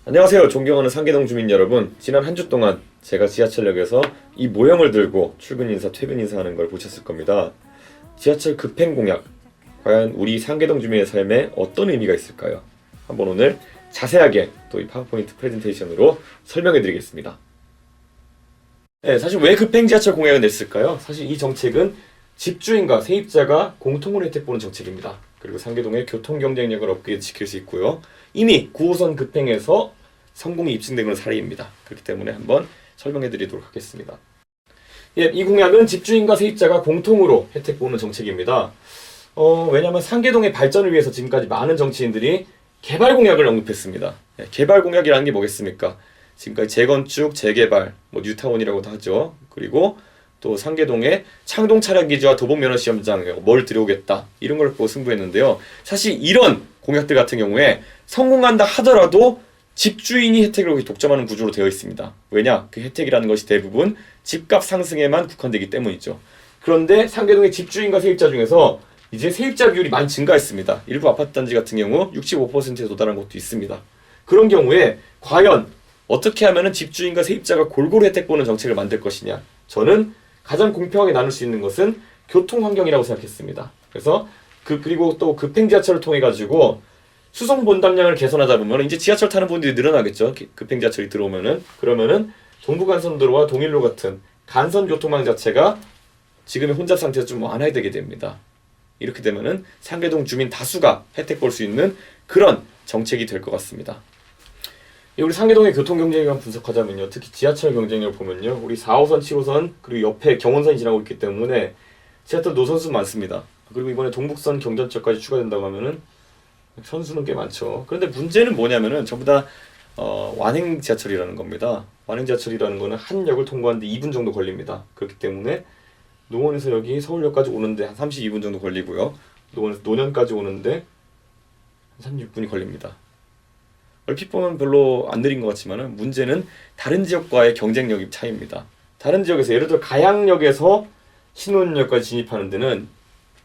안녕하세요. 존경하는 상계동 주민 여러분. 지난 한 주 동안 제가 지하철역에서 이 모형을 들고 출근 인사, 퇴근 인사하는 걸 보셨을 겁니다. 지하철 급행 공약, 과연 우리 상계동 주민의 삶에 어떤 의미가 있을까요? 한번 오늘 자세하게 또 이 파워포인트 프레젠테이션으로 설명해 드리겠습니다. 네, 사실 왜 급행 지하철 공약을 냈을까요? 사실 이 정책은 집주인과 세입자가 공통으로 혜택 보는 정책입니다. 그리고 상계동의 교통 경쟁력을 업그레이드 시킬 수 있고요. 이미 9호선 급행에서 성공이 입증된 건 사례입니다. 그렇기 때문에 한번 설명해 드리도록 하겠습니다. 예, 이 공약은 집주인과 세입자가 공통으로 혜택 보는 정책입니다. 왜냐하면 상계동의 발전을 위해서 지금까지 많은 정치인들이 개발 공약을 언급했습니다. 예, 개발 공약이라는 게 뭐겠습니까? 지금까지 재건축, 재개발, 뉴타운이라고도 하죠. 그리고 또 상계동에 창동 차량기지와 도봉 면허시험장에 뭘 들여오겠다 이런 걸 보고 승부했는데요. 사실 이런 공약들 같은 경우에 성공한다 하더라도 집주인이 혜택을 독점하는 구조로 되어 있습니다. 왜냐? 그 혜택이라는 것이 대부분 집값 상승에만 국한되기 때문이죠. 그런데 상계동의 집주인과 세입자 중에서 이제 세입자 비율이 많이 증가했습니다. 일부 아파트 단지 같은 경우 65%에 도달한 곳도 있습니다. 그런 경우에 과연 어떻게 하면 집주인과 세입자가 골고루 혜택 보는 정책을 만들 것이냐? 저는 가장 공평하게 나눌 수 있는 것은 교통 환경이라고 생각했습니다. 그래서 그리고 또 급행 지하철을 통해 가지고 수송 본담량을 개선하다 보면 이제 지하철 타는 분들이 늘어나겠죠. 급행 지하철이 들어오면은 그러면은 동부간선도로와 동일로 같은 간선 교통망 자체가 지금의 혼잡 상태에서 좀 완화되게 됩니다. 이렇게 되면은 상계동 주민 다수가 혜택 볼 수 있는 그런 정책이 될 것 같습니다. 우리 상계동의 교통 경쟁력을 분석하자면요. 특히 지하철 경쟁력을 보면요. 우리 4호선, 7호선 그리고 옆에 경원선이 지나고 있기 때문에 지하철 노선수 많습니다. 그리고 이번에 동북선 경전철까지 추가된다고 하면은 선수는 꽤 많죠. 그런데 문제는 뭐냐면은 전부 다 완행 지하철이라는 겁니다. 완행 지하철이라는 거는 한 역을 통과하는데 2분 정도 걸립니다. 그렇기 때문에 노원에서 여기 서울역까지 오는데 한 32분 정도 걸리고요. 노년까지 오는데 한 36분이 걸립니다. 얼핏 보면 별로 안 느린 것 같지만 문제는 다른 지역과의 경쟁력 차이입니다. 다른 지역에서 예를 들어 가양역에서 신논역까지 진입하는 데는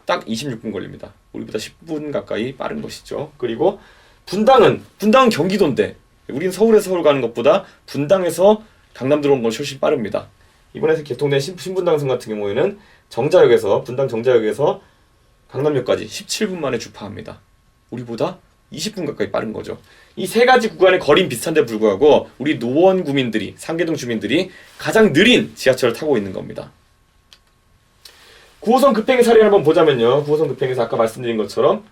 딱 26분 걸립니다. 우리보다 10분 가까이 빠른 것이죠. 그리고 분당은 경기도인데 우리는 서울에서 서울 가는 것보다 분당에서 강남 들어오는 건 훨씬 빠릅니다. 이번에 개통된 신분당선 같은 경우에는 분당 정자역에서 강남역까지 17분 만에 주파합니다. 우리보다 20분 가까이 빠른 거죠. 이 세 가지 구간의 거리는 비슷한데 불구하고 우리 노원 구민들이, 상계동 주민들이 가장 느린 지하철을 타고 있는 겁니다. 9호선 급행의 사례를 한번 보자면요. 9호선 급행에서 아까 말씀드린 것처럼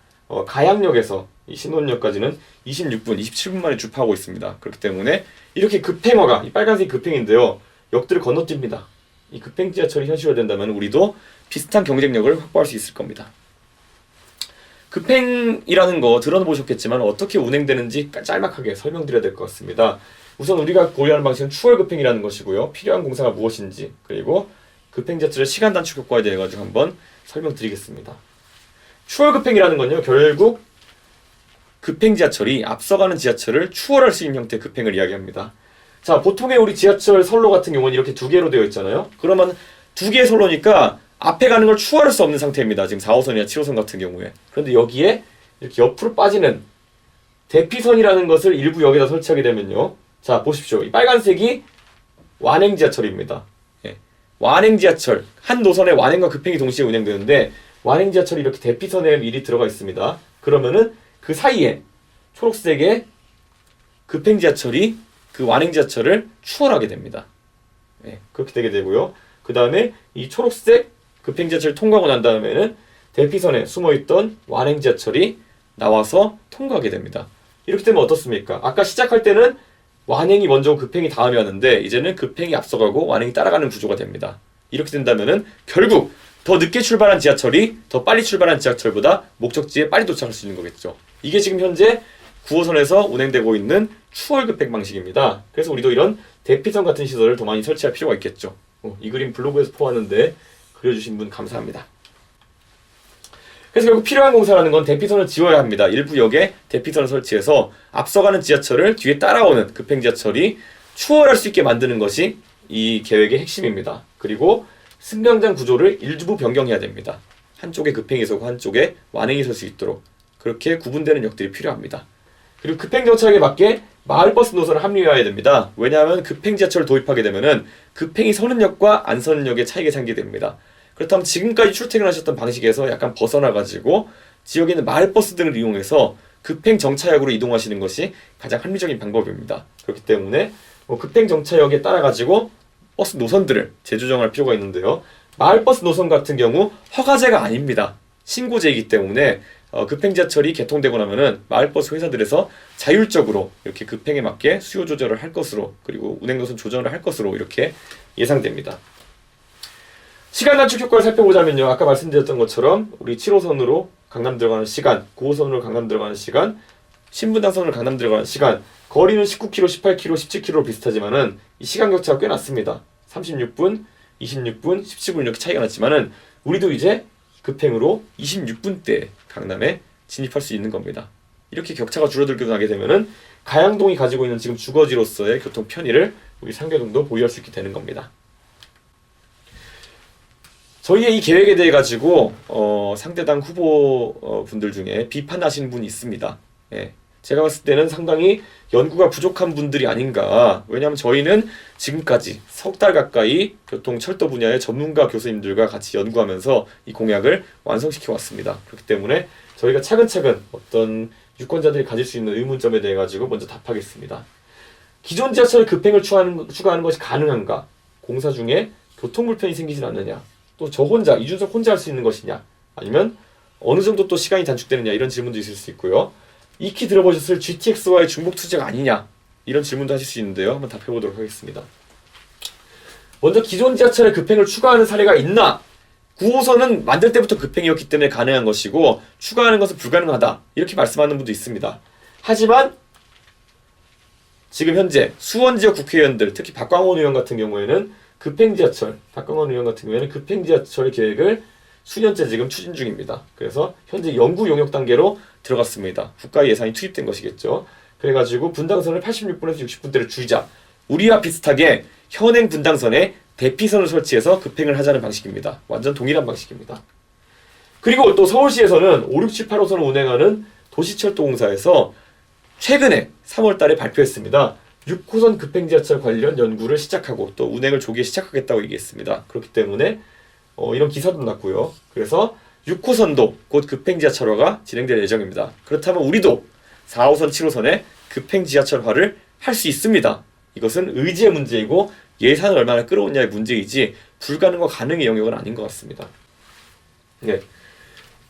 가양역에서 이 신논역까지는 27분 만에 주파하고 있습니다. 그렇기 때문에 이렇게 급행화가, 이 빨간색이 급행인데요. 역들을 건너뜁니다. 이 급행 지하철이 현실화된다면 우리도 비슷한 경쟁력을 확보할 수 있을 겁니다. 급행이라는 거 들어보셨겠지만 어떻게 운행되는지 짤막하게 설명드려야 될 것 같습니다. 우선 우리가 고려하는 방식은 추월 급행이라는 것이고요. 필요한 공사가 무엇인지 그리고 급행 지하철의 시간 단축 효과에 대해 가지고 한번 설명드리겠습니다. 추월 급행이라는 건요. 결국 급행 지하철이 앞서가는 지하철을 추월할 수 있는 형태의 급행을 이야기합니다. 자, 보통의 우리 지하철 선로 같은 경우는 이렇게 두 개로 되어 있잖아요. 그러면 두 개의 선로니까 앞에 가는 걸 추월할 수 없는 상태입니다. 지금 4호선이나 7호선 같은 경우에. 그런데 여기에 이렇게 옆으로 빠지는 대피선이라는 것을 일부 역에다 설치하게 되면요. 자, 보십시오. 이 빨간색이 완행 지하철입니다. 예. 완행 지하철. 한 노선에 완행과 급행이 동시에 운행되는데 완행 지하철이 이렇게 대피선에 미리 들어가 있습니다. 그러면은 그 사이에 초록색의 급행 지하철이 그 완행 지하철을 추월하게 됩니다. 예, 그렇게 되게 되고요. 그 다음에 이 초록색 급행 지하철을 통과하고 난 다음에는 대피선에 숨어있던 완행 지하철이 나와서 통과하게 됩니다. 이렇게 되면 어떻습니까? 아까 시작할 때는 완행이 먼저 급행이 다음에 왔는데 이제는 급행이 앞서가고 완행이 따라가는 구조가 됩니다. 이렇게 된다면은 결국 더 늦게 출발한 지하철이 더 빨리 출발한 지하철보다 목적지에 빨리 도착할 수 있는 거겠죠. 이게 지금 현재 9호선에서 운행되고 있는 추월 급행 방식입니다. 그래서 우리도 이런 대피선 같은 시설을 더 많이 설치할 필요가 있겠죠. 이 그림 블로그에서 포함하는데 그려주신 분 감사합니다. 그래서 결국 필요한 공사라는 건 대피선을 지어야 합니다. 일부 역에 대피선을 설치해서 앞서가는 지하철을 뒤에 따라오는 급행 지하철이 추월할 수 있게 만드는 것이 이 계획의 핵심입니다. 그리고 승강장 구조를 일부 변경해야 됩니다. 한쪽에 급행이 서고 한쪽에 완행이 설 수 있도록 그렇게 구분되는 역들이 필요합니다. 그리고 급행 정차에 맞게 마을버스 노선을 합리화해야 됩니다. 왜냐하면 급행 지하철을 도입하게 되면은 급행이 서는 역과 안 서는 역의 차이가 생기게 됩니다. 그렇다면 지금까지 출퇴근하셨던 방식에서 약간 벗어나가지고 지역에 있는 마을버스 등을 이용해서 급행 정차역으로 이동하시는 것이 가장 합리적인 방법입니다. 그렇기 때문에 급행 정차역에 따라가지고 버스 노선들을 재조정할 필요가 있는데요. 마을버스 노선 같은 경우 허가제가 아닙니다. 신고제이기 때문에 급행 지하철이 개통되고 나면은 마을버스 회사들에서 자율적으로 이렇게 급행에 맞게 수요 조절을 할 것으로, 그리고 운행 노선 조정을 할 것으로 이렇게 예상됩니다. 시간 단축 효과를 살펴보자면요. 아까 말씀드렸던 것처럼 우리 7호선으로 강남 들어가는 시간, 9호선으로 강남 들어가는 시간, 신분당선으로 강남 들어가는 시간, 거리는 19km, 18km, 17km로 비슷하지만은 이 시간 격차가 꽤 났습니다. 36분, 26분, 17분 이렇게 차이가 났지만은 우리도 이제 급행으로 26분대에 강남에 진입할 수 있는 겁니다. 이렇게 격차가 줄어들게 나게 되면은 가양동이 가지고 있는 지금 주거지로서의 교통 편의를 우리 상계동도 보유할 수 있게 되는 겁니다. 저희의 이 계획에 대해 가지고 상대당 후보 분들 중에 비판하시는 분이 있습니다. 예. 제가 봤을 때는 상당히 연구가 부족한 분들이 아닌가. 왜냐하면 저희는 지금까지 석 달 가까이 교통 철도 분야의 전문가 교수님들과 같이 연구하면서 이 공약을 완성시켜 왔습니다. 그렇기 때문에 저희가 차근차근 어떤 유권자들이 가질 수 있는 의문점에 대해 가지고 먼저 답하겠습니다. 기존 지하철 급행을 추가하는 것이 가능한가? 공사 중에 교통 불편이 생기진 않느냐? 또 저 혼자, 이준석 혼자 할 수 있는 것이냐? 아니면 어느 정도 또 시간이 단축되느냐? 이런 질문도 있을 수 있고요. 익히 들어보셨을 GTX와의 중복 투쟁 아니냐? 이런 질문도 하실 수 있는데요. 한번 답해보도록 하겠습니다. 먼저 기존 지하철에 급행을 추가하는 사례가 있나? 9호선은 만들 때부터 급행이었기 때문에 가능한 것이고 추가하는 것은 불가능하다. 이렇게 말씀하는 분도 있습니다. 하지만 지금 현재 수원 지역 국회의원들, 특히 박광원 의원 같은 경우에는 박광원 의원 같은 경우에는 급행 지하철 계획을 수년째 지금 추진 중입니다. 그래서 현재 연구 용역 단계로 들어갔습니다. 국가 예산이 투입된 것이겠죠. 그래가지고 분당선을 86분에서 60분대를 줄이자. 우리와 비슷하게 현행 분당선에 대피선을 설치해서 급행을 하자는 방식입니다. 완전 동일한 방식입니다. 그리고 또 서울시에서는 5, 6, 7, 8호선을 운행하는 도시철도공사에서 최근에 3월 달에 발표했습니다. 6호선 급행지하철 관련 연구를 시작하고 또 운행을 조기에 시작하겠다고 얘기했습니다. 그렇기 때문에 이런 기사도 났고요. 그래서 6호선도 곧 급행지하철화가 진행될 예정입니다. 그렇다면 우리도 4호선, 7호선에 급행지하철화를 할 수 있습니다. 이것은 의지의 문제이고 예산을 얼마나 끌어오냐의 문제이지 불가능과 가능의 영역은 아닌 것 같습니다. 네.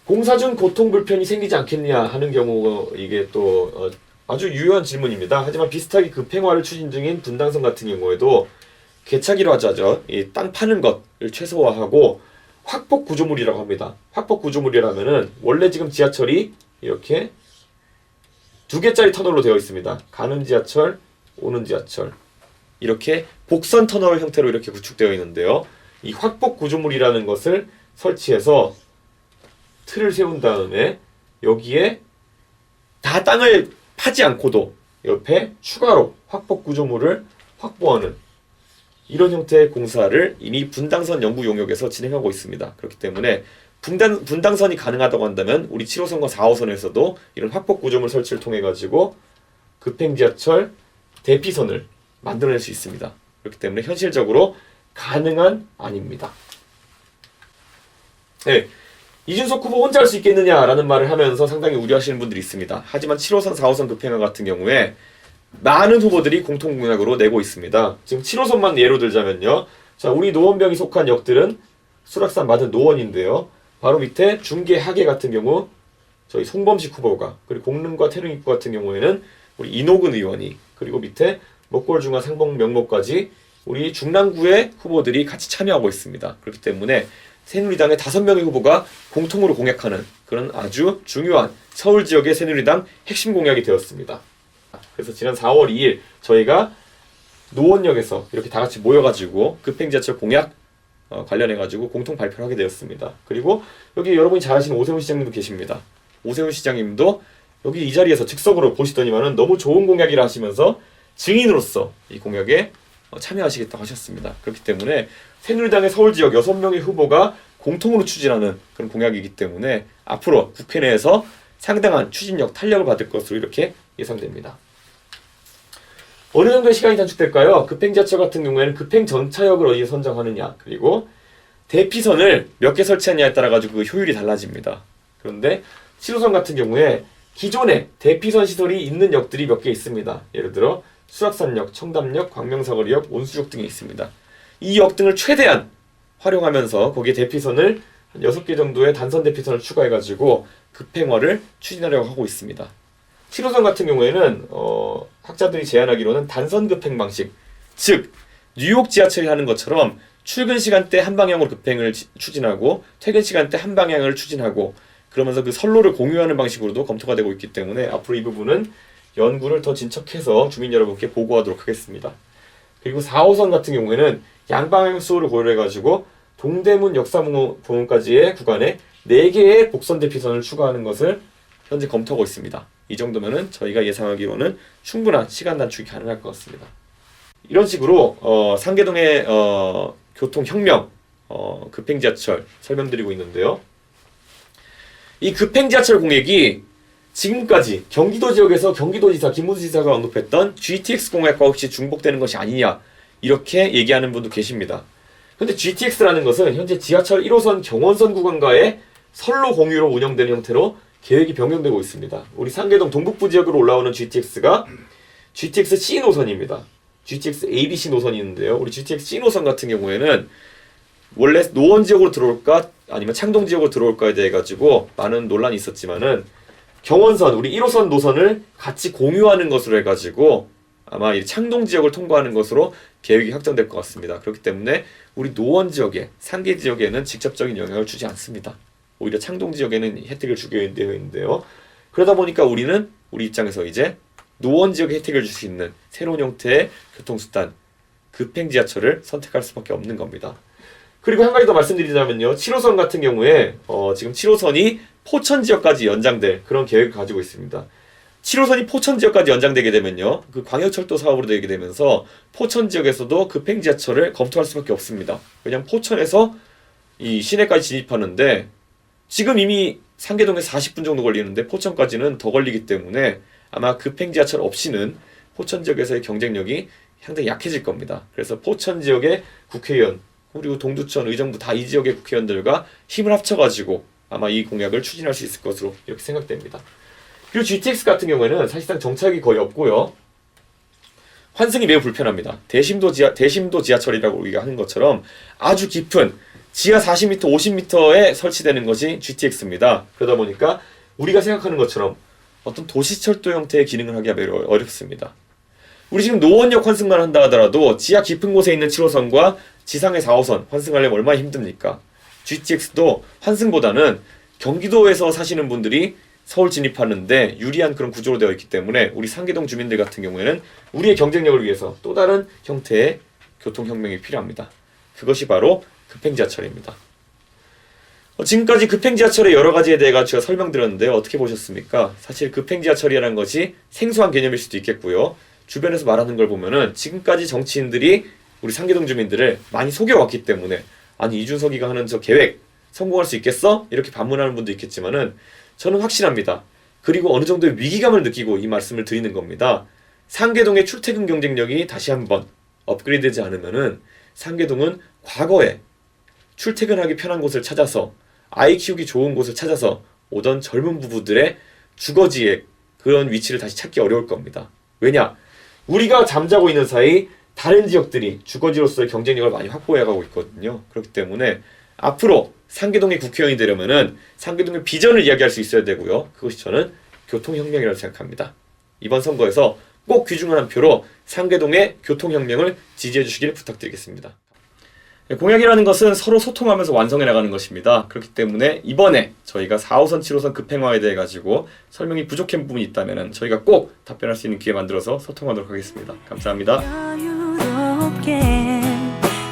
공사 중 교통 불편이 생기지 않겠냐 하는 경우 이게 또 아주 유효한 질문입니다. 하지만 비슷하게 급행화를 추진 중인 분당선 같은 경우에도 개차기로 하자죠. 이 땅 파는 것을 최소화하고 확폭 구조물이라고 합니다. 확폭 구조물이라면은 원래 지금 지하철이 이렇게 2개짜리 터널로 되어 있습니다. 가는 지하철, 오는 지하철. 이렇게 복선 터널 형태로 이렇게 구축되어 있는데요. 이 확폭 구조물이라는 것을 설치해서 틀을 세운 다음에 여기에 다 땅을 파지 않고도 옆에 추가로 확폭 구조물을 확보하는 이런 형태의 공사를 이미 분당선 연구 용역에서 진행하고 있습니다. 그렇기 때문에 분당선이 가능하다고 한다면 우리 7호선과 4호선에서도 이런 확폭 구조물 설치를 통해 가지고 급행지하철 대피선을 만들어낼 수 있습니다. 그렇기 때문에 현실적으로 가능한 아닙니다. 네, 이준석 후보 혼자 할 수 있겠느냐라는 말을 하면서 상당히 우려하시는 분들이 있습니다. 하지만 7호선, 4호선 급행화 같은 경우에 많은 후보들이 공통공약으로 내고 있습니다. 지금 7호선만 예로 들자면요. 자, 우리 노원병이 속한 역들은 수락산 맞은 노원인데요. 바로 밑에 중계 하계 같은 경우 저희 송범식 후보가, 그리고 공릉과 태릉 입구 같은 경우에는 우리 이노근 의원이, 그리고 밑에 먹골 중화 상봉 명목까지 우리 중랑구의 후보들이 같이 참여하고 있습니다. 그렇기 때문에 새누리당의 5명의 후보가 공통으로 공약하는 그런 아주 중요한 서울 지역의 새누리당 핵심 공약이 되었습니다. 그래서 지난 4월 2일 저희가 노원역에서 이렇게 다 같이 모여가지고 급행지하철 공약 관련해가지고 공통 발표를 하게 되었습니다. 그리고 여기 여러분이 잘 아시는 오세훈 시장님도 계십니다. 오세훈 시장님도 여기 이 자리에서 즉석으로 보시더니만은 너무 좋은 공약이라 하시면서 증인으로서 이 공약에 참여하시겠다고 하셨습니다. 그렇기 때문에 새누리당의 서울 지역 6명의 후보가 공통으로 추진하는 그런 공약이기 때문에 앞으로 국회 내에서 상당한 추진력, 탄력을 받을 것으로 이렇게 예상됩니다. 어느 정도의 시간이 단축될까요? 급행 지하철 같은 경우에는 급행 전차역을 어디에 선정하느냐, 그리고 대피선을 몇 개 설치하느냐에 따라 가지고 그 효율이 달라집니다. 그런데 7호선 같은 경우에 기존에 대피선 시설이 있는 역들이 몇 개 있습니다. 예를 들어 수락산역, 청담역, 광명사거리역, 온수역 등이 있습니다. 이 역 등을 최대한 활용하면서 거기에 대피선을 한 6개 정도의 단선 대피선을 추가해가지고 급행화를 추진하려고 하고 있습니다. 7호선 같은 경우에는 학자들이 제안하기로는 단선 급행 방식, 즉 뉴욕 지하철이 하는 것처럼 출근 시간대 한 방향으로 급행을 추진하고 퇴근 시간대 한 방향을 추진하고 그러면서 그 선로를 공유하는 방식으로도 검토가 되고 있기 때문에 앞으로 이 부분은 연구를 더 진척해서 주민 여러분께 보고하도록 하겠습니다. 그리고 4호선 같은 경우에는 양방향 수호를 고려해가지고 동대문 역사공원까지의 구간에 4개의 복선 대피선을 추가하는 것을 현재 검토하고 있습니다. 이 정도면은 저희가 예상하기로는 충분한 시간 단축이 가능할 것 같습니다. 이런 식으로 상계동의 교통혁명, 급행지하철 설명드리고 있는데요. 이 급행지하철 공약이 지금까지 경기도 지역에서 경기도지사 김문수 지사가 언급했던 GTX 공약과 혹시 중복되는 것이 아니냐 이렇게 얘기하는 분도 계십니다. 근데 GTX라는 것은 현재 지하철 1호선 경원선 구간과의 선로 공유로 운영되는 형태로 계획이 변경되고 있습니다. 우리 상계동 동북부 지역으로 올라오는 GTX가 GTX C 노선입니다. GTX ABC 노선이 있는데요. 우리 GTX C 노선 같은 경우에는 원래 노원 지역으로 들어올까 아니면 창동 지역으로 들어올까에 대해 가지고 많은 논란이 있었지만은 경원선, 우리 1호선 노선을 같이 공유하는 것으로 해가지고 아마 이 창동 지역을 통과하는 것으로 계획이 확정될 것 같습니다. 그렇기 때문에 우리 노원 지역에, 상계 지역에는 직접적인 영향을 주지 않습니다. 오히려 창동 지역에는 혜택을 주게 되어 있는데요. 그러다 보니까 우리는 우리 입장에서 이제 노원 지역에 혜택을 줄 수 있는 새로운 형태의 교통수단, 급행지하철을 선택할 수밖에 없는 겁니다. 그리고 한 가지 더 말씀드리자면요. 7호선 같은 경우에 지금 7호선이 포천 지역까지 연장될 그런 계획을 가지고 있습니다. 7호선이 포천 지역까지 연장되게 되면요. 그 광역철도 사업으로 되게 되면서 포천 지역에서도 급행지하철을 검토할 수밖에 없습니다. 왜냐하면 포천에서 이 시내까지 진입하는데 지금 이미 상계동에 40분 정도 걸리는데 포천까지는 더 걸리기 때문에 아마 급행지하철 없이는 포천 지역에서의 경쟁력이 상당히 약해질 겁니다. 그래서 포천 지역의 국회의원 그리고 동두천, 의정부 다 이 지역의 국회의원들과 힘을 합쳐가지고 아마 이 공약을 추진할 수 있을 것으로 이렇게 생각됩니다. 그리고 GTX 같은 경우에는 사실상 정착이 거의 없고요. 환승이 매우 불편합니다. 대심도 지하철이라고 우리가 하는 것처럼 아주 깊은 지하 40m, 50m에 설치되는 것이 GTX입니다. 그러다 보니까 우리가 생각하는 것처럼 어떤 도시철도 형태의 기능을 하기가 매우 어렵습니다. 우리 지금 노원역 환승만 한다 하더라도 지하 깊은 곳에 있는 7호선과 지상의 4호선 환승하려면 얼마나 힘듭니까? GTX도 환승보다는 경기도에서 사시는 분들이 서울 진입하는데 유리한 그런 구조로 되어 있기 때문에 우리 상계동 주민들 같은 경우에는 우리의 경쟁력을 위해서 또 다른 형태의 교통혁명이 필요합니다. 그것이 바로 급행지하철입니다. 지금까지 급행지하철의 여러 가지에 대해 제가 설명드렸는데요. 어떻게 보셨습니까? 사실 급행지하철이라는 것이 생소한 개념일 수도 있겠고요. 주변에서 말하는 걸 보면은 지금까지 정치인들이 우리 상계동 주민들을 많이 속여왔기 때문에 아니 이준석이가 하는 저 계획 성공할 수 있겠어? 이렇게 반문하는 분도 있겠지만은 저는 확신합니다. 그리고 어느 정도의 위기감을 느끼고 이 말씀을 드리는 겁니다. 상계동의 출퇴근 경쟁력이 다시 한번 업그레이드되지 않으면은 상계동은 과거에 출퇴근하기 편한 곳을 찾아서 아이 키우기 좋은 곳을 찾아서 오던 젊은 부부들의 주거지의 그런 위치를 다시 찾기 어려울 겁니다. 왜냐? 우리가 잠자고 있는 사이 다른 지역들이 주거지로서의 경쟁력을 많이 확보해가고 있거든요. 그렇기 때문에 앞으로 상계동의 국회의원이 되려면은 상계동의 비전을 이야기할 수 있어야 되고요. 그것이 저는 교통혁명이라고 생각합니다. 이번 선거에서 꼭 귀중한 한 표로 상계동의 교통혁명을 지지해 주시길 부탁드리겠습니다. 공약이라는 것은 서로 소통하면서 완성해 나가는 것입니다. 그렇기 때문에 이번에 저희가 4호선, 7호선 급행화에 대해 가지고 설명이 부족한 부분이 있다면 저희가 꼭 답변할 수 있는 기회 만들어서 소통하도록 하겠습니다. 감사합니다.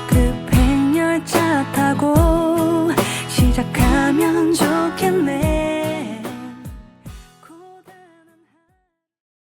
급행열차 타고 시작하면 좋겠네.